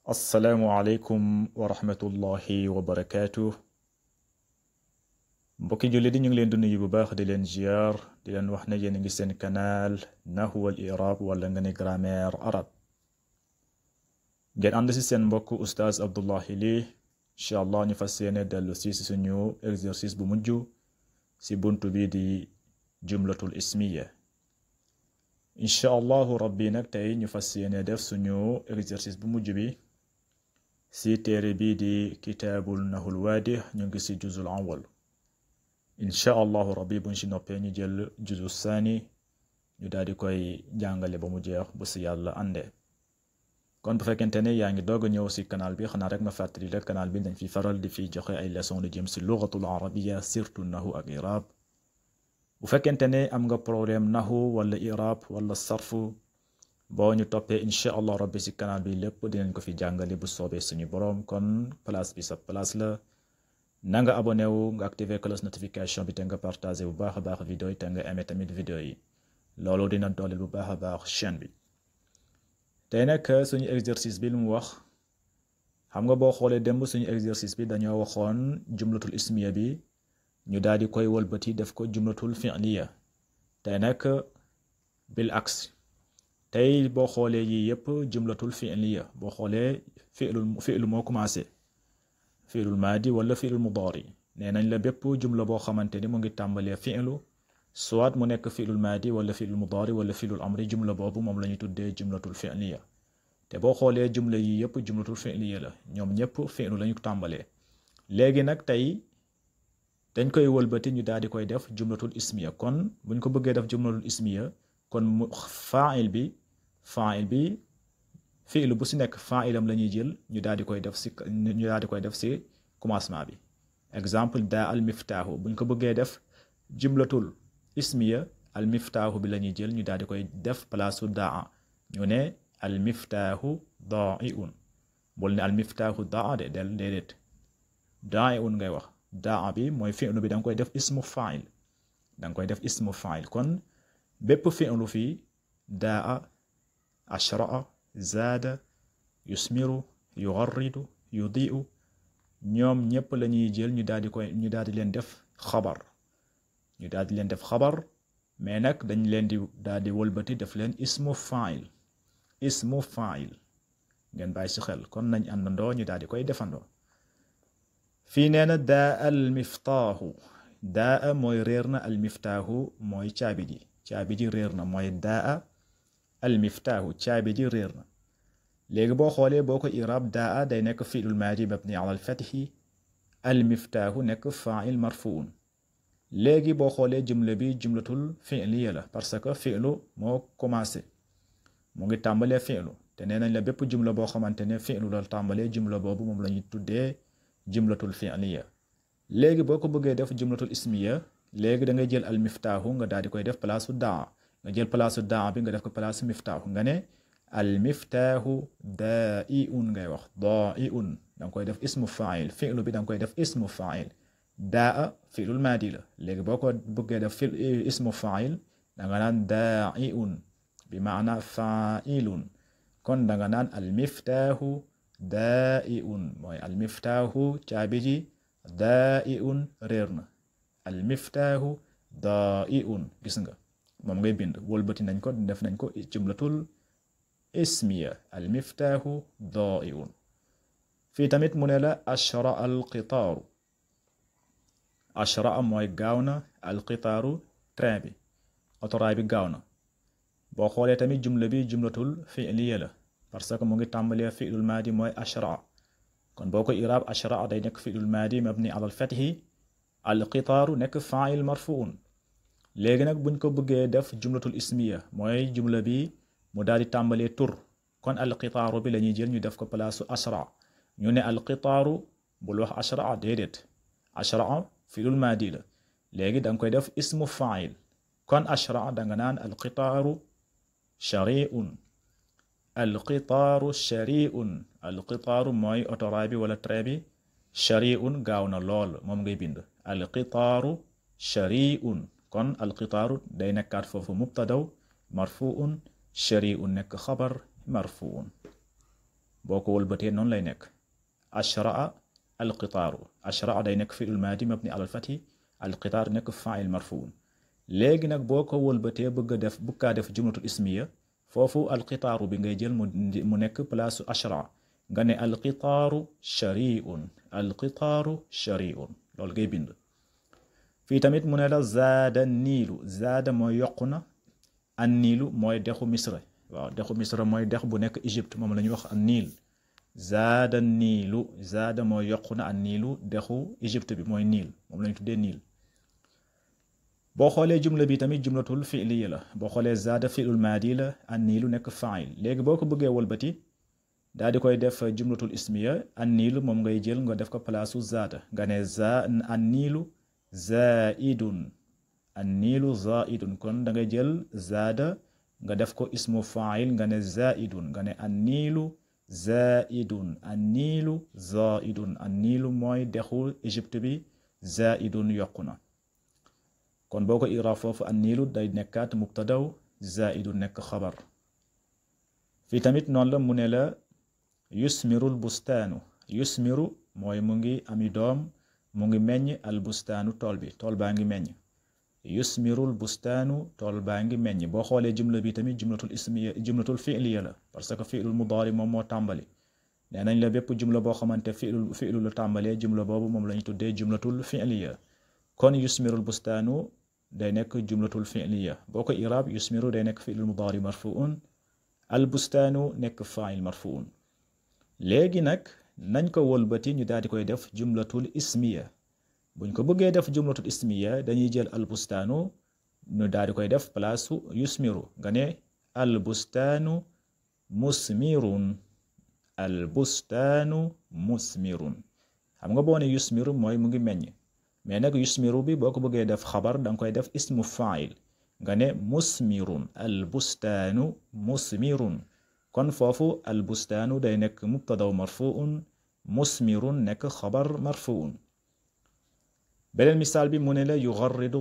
Assalaamu aleykum wa rahmatullahi wa barakaatu. mbokki julli di ñu ngi leen di nuyu bu baax di leen ziar di leen wax ne yéen a ngi seen canal nahwu wal i'raab wala nga ne grammaire arabe ngeen ànd si seen mbokk oustaz Abdullahi Ly incha allah ñu fas yéene dellu si suñu exercice bu mujj si buntu bi di jumlatul ismiya incha allahu rabbi nag tey ñu fas yéene def suñu exercice bu mujj bi si téere bii di kitaabul nahul waadih ñu ngi si juzul awal incha allahu rabbi buñ si noppee ñu jël juzu saani ñu daal di koy jàngale ba mu jeex bu si yàlla àndee kon bu fekkente ne yaa ngi doog a ñëw si canal bi xanaa rek ma fàttali la canal bi dañ fi faral di fi joxe ay leçon lu jëm si lugatul arabiya surtout nahu ak irab bu fekkente ne am nga problème nahu wala irab wala sarfu boo ñu toppee incha allah rabbi si canal bi lépp dinañ ko fi jàngale bu soobee suñu boroom kon place bi sa place la na nga abonné wu nga activer cloche notification bi te nga partagé bu baax a baax vidéo yi te nga aimé tamit vidéo yi loolu dina dooleel bu baax a baax chaîne bi tey nag suñu exercice bi lu mu wax xam nga boo xoolee démb suñu exercice bi dañoo waxoon jumlatul ismiya bi ñu daal di koy wëlbati def ko jumlatul fi'liya tey nag bil aks tey boo xoolee yii yëpp jumlatul fi'liya boo xoolee fi'lu moo commencé fi'lul maadi wala fi'lul mudaari nee nañ la bépp jumla boo xamante ni mu ngi tàmbalee fi'lu soit mu nekk fi'lul maadi wala fi'lul mudaari wala fi'lul amri jumla boobu moom la ñu tuddee jumlatul fi'liya te boo xoolee jumla yii yëpp jumlatul fi'liya la ñoom ñëpp fi'lu lañu tàmbalee léegi nag tey dañ koy wëlbati ñu daal di koy def jumlatul ismiya kon buñ ko bëggee def jumlatul ismiya kon fa'il bi fi'lu bu si nekk fa'ilam la ñuy jël ñu daal di koy def si commencement bi exemple daa al miftaahu buñ ko bëggee def jumlatul ismiya al miftaahu bi la ñuy jël ñu daal di koy def palaasu daa ñu ne al miftaahu da'iun bul ne al miftaahu daa de déedéet da'iun ngay wax daa bi mooy fi'lu bi da nga koy def ismu fa'il kon bépp fi'lu fii daa ashraa zaada yusmiru yugarridu yudiu ñoom ñépp la ñuy jël ñu daal di leen def xabar mais nag dañ leen di daal di wëlbati def leen ismu fa'il ngeen bàyyi si xel kon nañ àndandoo ñu daal di koy defandoo fii nee na daa al miftaahu daa mooy réer na al miftaahu mooy caabi ji réer na mooy daa al miftaahu caabi ji réer na léegi boo xoolee boo ko irab daa day nekk fi'lul maadi mabni ala al fathi al miftaahu nekk fa'il marfuun léegi boo xoolee jumla bi jumlatul fi'liya la parce que fi'lu moo commencé mu ngi tàmbalee fi'lu te nee nañ la bépp jumla boo xamante ne fi'lu la tàmbalee jumla boobu moom la ñuy tuddee jumlatul fi'liya léegi boo ko bëggee def jumlatul ismiya léegi da ngay jël al miftaahu nga daal di koy def palaasu daa nga jël palaasu daa bi nga def ko palaasu miftaahu nga ne al miftaahu daa'iun ngay wax daa'iun da nga koy def ismu fa'il fi'lu bi da nga koy def ismu fa'il daa fi'lul maadi la léegi boo ko bëggee def ismu fa'il da nga naan daa'iun bi maana fa'ilun kon da nga naan al miftaahu daa'iun mooy al miftaahu caabi ji daa'iun réer na al miftaahu daa'iun gis nga moom ngay bind wëlbati nañ ko def nañ ko jumlatul ismiya al miftaahu daa'iun fii tamit mu ne la ashra al qitaaru ashra mooy gaaw na al qitaaru train bi otoraay bi gaaw na boo xoolee tamit jumla bi jumlatul fi'liya la parce que mu ngi tàmbalee fi'lul maadi mooy ashra kon boo ko iraab ashra day nekk fi'lul maadi mabni ala al fathi al qitaaru nekk fa'il marfuun léegi nag buñ ko bëggee def jumlatul ismiya mooy jumla bi mu daal di tàmbalee tur kon al qitaaru bi la ñuy jël ñu def ko palaasu ashra ñu ne al qitaaru bul wax ashra déedéet ashra fi'lul maadi la léegi da nga koy def ismu fa'il kon ashra da nga naan al qitaaru shari'un al qitaaru shari'un al qitaaru mooy otoraay bi wala train bi shari'un gaaw na lool moom ngay bind al qitaaru shari'un kon al qitaaru day nekkaat foofu mubtadaw marfuun shari'un nekk xabar marfuun boo ko wëlbatee noonu lay nekk ashraa alqitaaru ashraa day nekk fi'lul maadi mabni ala al-fathi alqitaar nekk faa'il marfuun léegi nag boo ko wëlbatee bëgg kaa def jumlatul ismiya foofu alqitaaru bi ngay jël mu nekk place ashraa nga ne alqitaaru shari'un loolu ngay bind fii tamit mu ne la zaada niilu zaada mooy yokku na an niilu mooy dexu misra waaw dexu misra mooy dex bu nekk Égypte moom la ñuy wax an niil zaada niilu zaada mooy yokku na an niilu dexu Égypte bi mooy niil moom la ñu tuddee niil boo xoolee jumla bi tamit jumlatul fi'liya la boo xoolee zaada fi'lul maadi la an niilu nekk fa'il léegi boo ko bëggee wëlbati daal di koy def jumlatul ismiya an niilu moom ngay jël nga def ko palaasu zaada nga ne an niilu zaidun an niilu zaidun kon da ngay jël zaada nga def ko ismu fa'il nga ne zaidun nga ne an niilu zaidun an niilu zaidun an niilu mooy dexu Égypte bi zaidun yokku na kon boo ko iraab foofu an niilu day nekkaat mubtadaw zaidun nekk xabar fii tamit noonu la mu ne la yusmirul bustaanu yusmiru mooy mu ngi ami doom mu ngi meññ al bustaanu tool baa ngi meññ yusmirul bustaanu tool baa ngi meññ boo xoolee jumla bi tamit jumlatul ismiya jumlatul fi'liya la parce que fi'lul mudaari moom moo tàmbali nee nañ la bépp jumla boo xamante fi'lu la tàmbalee jumla boobu moom la ñu tuddee jumlatul fi'liya kon yusmirul bustaanu day nekk jumlatul fi'liya boo ko iraab yusmiru day nekk fi'lul mudaari marfuun al bustaanu nekk fa'il marfuun léegi nag nañ ko wëlbati ñu daal di koy def jumlatul ismiya buñ ko bëggee def jumlatul ismiya dañuy jël al bustaanu ñu daal di koy def place yusmiru nga ne al bustaanu musmirun al bustaanu musmirun xam nga boo ne yusmiru mooy mu ngi meññ mais nag yusmiru bi boo ko bëggee def xabar danga koy def ismu fa'il nga ne musmirun al bustaanu musmirun kon foofu al bustaanu day nekk mubtadaw marfuun musmirun nekk xabar marfuun beneen misaal bi mu ne la yugarridu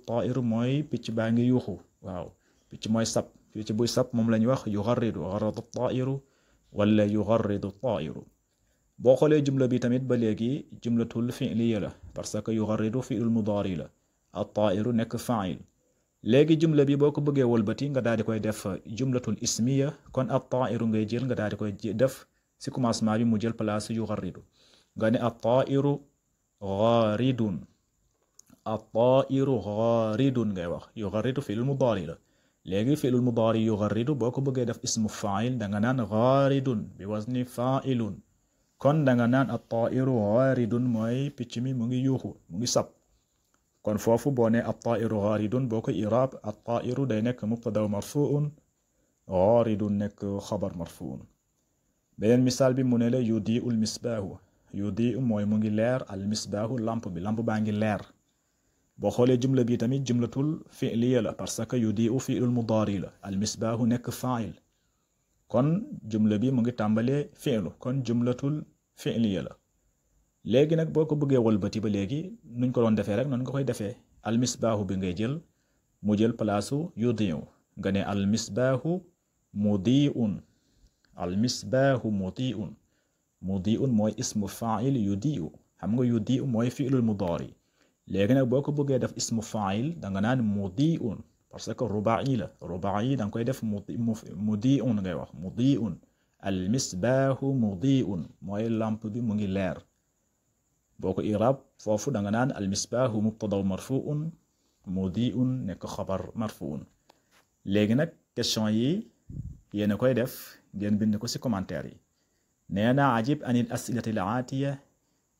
tairu mooy picc baa ngi yuuxu waaw picc mooy sab picc buy sab moom la ñuy wax yugarridu tairu wala yugarridu tairu boo xoolee jumla bi tamit ba léegi jumlatul fi'liya la parce que yugarridu fi'lul mudaari la at-tairu nekk fa'il léegi jumla bi boo ko bëggee wëlbati nga daal di koy def jumlatul ismiya kon at-tairu ngay jël nga daal di koy def ci commencement bi mu jël place yugarridu nga ne at-tairu gharidun at-tairu gharidun ngay wax yugarridu fi'lul mudaari la léegi fi'lul mudaari yugarridu boo ko bëggee def ismu fa'il danga naan gharidun bi wazni fa'ilun kon danga naan at-tairu gharidun mooy picc mi mu ngi yuuxu mu ngi sab kon foofu boo ne at-tairu gharidun boo ko iraab at-tairu day nekk mubtada marfuun gharidun nekk xabar marfuun beneen misaal bi mu ne la yudi'ul misbaahu yudi'u mooy mu ngi leer al misbaahu lamp baa ngi leer boo xoolee jumla bi tamit jumlatul fi'liya la parce que yudi'u fi'lul mudaari la al misbaahu nekk fa'il kon jumla bi mu ngi tàmbalee fi'lu kon jumlatul fi'liya la léegi nag boo ko bëggee wëlbati ba léegi nuñ ko doon defee rek noonu nga koy defee al misbaahu bi ngay jël mu jël palaasu yudi'u nga ne al misbaahu mudi'un al misbaahu mudi'un mooy ismu fa'il yudi'u xam nga yudi'u mooy fi'lul mudaari léegi nag boo ko bëggee def ismu fa'il danga naan mudi'un parce que ruba'i la ruba'i danga koy def mudi'un ngay wax mudi'un al misbaahu mudi'un mooy lampe bi mu ngi leer boo ko irab foofu danga naan al misbaahu mubtada marfuun mudi'un nekk xabar marfuun léegi nag question yi yéena koy def ngeen bind ko ci commentaire yi nee na ajib anil asilati al aatiya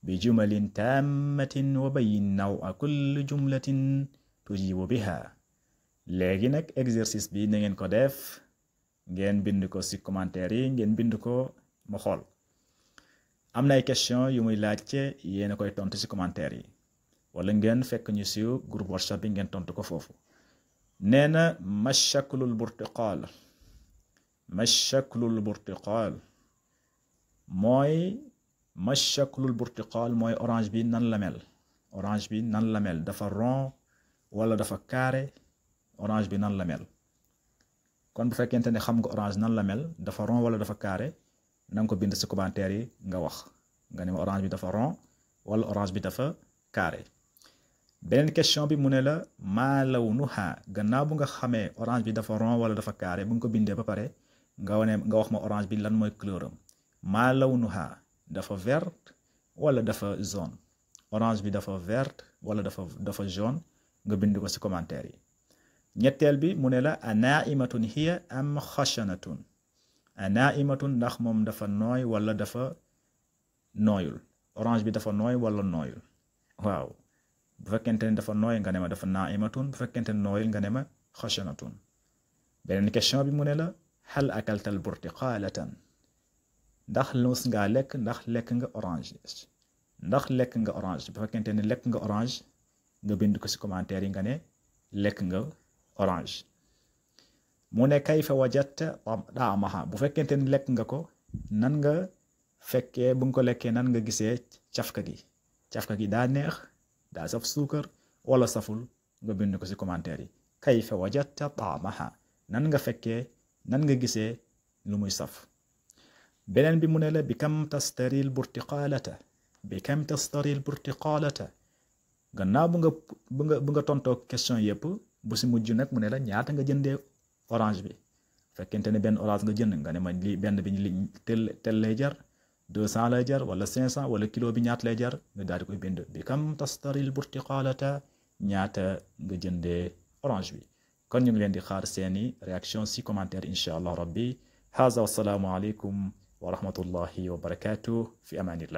bi jumalin tammatin wa bayyin naw'a kulli jumlatin tujibu biha léegi nag exercice bi na ngeen ko def ngeen bind ko ci commentaire yi ngeen bind ko ma xool am na ay question yu muy laajte yéen a koy tontu ci commentaire yi wala ngeen fekk ñu ci groupe WhatsApp bi ngeen tontu ko foofu nee na mashaklul burtiqaal mooy mashaklul burtiqaal mooy orange bi nan la mel dafa rond wala dafa carré orange bi nan la mel kon bu fekkente ne xam nga orange nan la mel dafa rond wala dafa carré na nga ko bind ci commentaire yi nga wax nga ne ma orange bi dafa rond wala orange bi dafa carré. beneen question bi mu ne la maa lawnuha gannaaw bu nga xamee orange bi dafa rond wala dafa carré bu nga ko bindee ba pare nga wax ma orange bi lan mooy couleur am. maa lawnuha dafa verte wala dafa jaune orange bi dafa verte wala dafa jaune nga bind ko ci commentaire yi. ñetteel bi mu ne la anaimatun hiya am khashanatun anaimatun ndax moom dafa nooy wala dafa nooyul orange bi dafa nooy wala nooyul waaw bu fekkente ne dafa nooy nga ne ma dafa naimatun bu fekkente ne nooyul nga ne ma khashanatun. beneen question bi mu ne la hal akaltal burtiqalatan ndax lus ngaa lekk ndax lekk nga orange ndax lekk nga orange bu fekkente ne lekk nga orange nga bind ko ci commentaire yi nga ne lekk nga orange. mu ne kayfa wajadta taamaha bu fekkente ne lekk nga ko nan nga fekkee bu nga ko lekkee nan nga gisee cafka gi daa neex daa saf suukar wala saful nga bind ko ci commentaire yi kayfa wajadta taamaha nan nga fekkee nan nga gisee lu muy saf. beneen bi mu ne la bi kam tastaril burtiqalata gannaaw bu nga tontoo question yépp bu ci mujj nag mu ne la ñaata nga jëndee orange bi fekkente ne benn orange nga jënd nga ne ma lii benn bi tel lay jar 200 lay jar wala 500 wala kilo bi ñaata lay jar nga daal di koy bind bi kam tastaril burtiqalata ñaata nga jëndee orange bi. kon ñu ngi leen di xaar seeni réaction ci commentaire incha allah rabbi. haza wassalaamu aleykum wa rahmatullahi wa barakatuh fi amanillah.